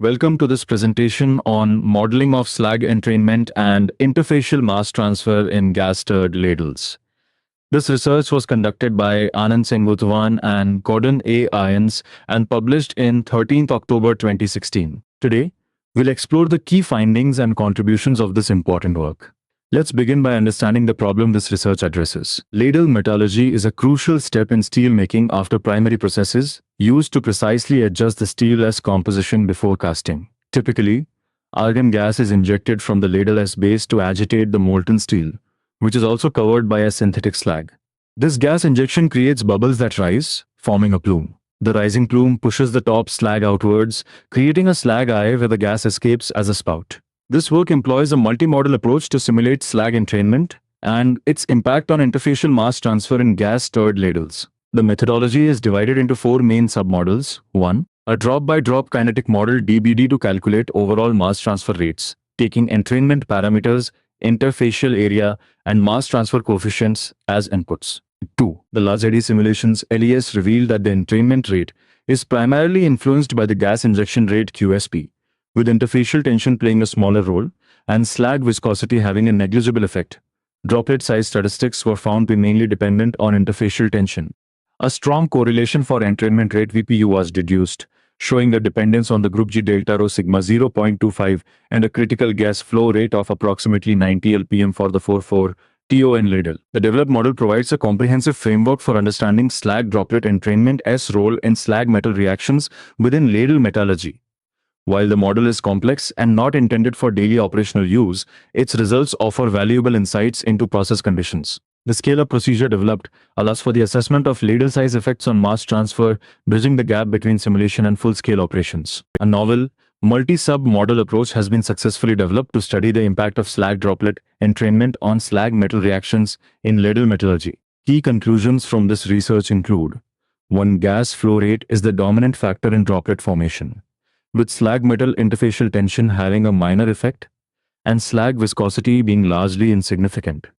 Welcome to this presentation on modeling of slag entrainment and interfacial mass transfer in gas stirred ladles. This research was conducted by Anand Singh Butwan and Gordon A. Irons and published in 13th October 2016. Today, we'll explore the key findings and contributions of this important work. Let's begin by understanding the problem this research addresses. Ladle metallurgy is a crucial step in steel making after primary processes used to precisely adjust the steel-S composition before casting. Typically, argon gas is injected from the ladle S base to agitate the molten steel, which is also covered by a synthetic slag. This gas injection creates bubbles that rise, forming a plume. The rising plume pushes the top slag outwards, creating a slag eye where the gas escapes as a spout. This work employs a multimodal approach to simulate slag entrainment and its impact on interfacial mass transfer in gas-stirred ladles. The methodology is divided into four main submodels. 1. A drop-by-drop kinetic model DBD to calculate overall mass transfer rates, taking entrainment parameters, interfacial area, and mass transfer coefficients as inputs. 2. The large eddy simulations LES revealed that the entrainment rate is primarily influenced by the gas injection rate QSP, with interfacial tension playing a smaller role and slag viscosity having a negligible effect. Droplet size statistics were found to be mainly dependent on interfacial tension. A strong correlation for entrainment rate VPU was deduced, showing the dependence on the group G delta rho sigma 0.25 and a critical gas flow rate of approximately 90 lpm for the 4,4 TON ladle. The developed model provides a comprehensive framework for understanding slag droplet entrainment S role in slag metal reactions within ladle metallurgy. While the model is complex and not intended for daily operational use, its results offer valuable insights into process conditions. The scale-up procedure developed allows for the assessment of ladle size effects on mass transfer, bridging the gap between simulation and full-scale operations. A novel, multi-sub-model approach has been successfully developed to study the impact of slag droplet entrainment on slag metal reactions in ladle metallurgy. Key conclusions from this research include: 1. Gas flow rate is the dominant factor in droplet formation, with slag metal interfacial tension having a minor effect and slag viscosity being largely insignificant.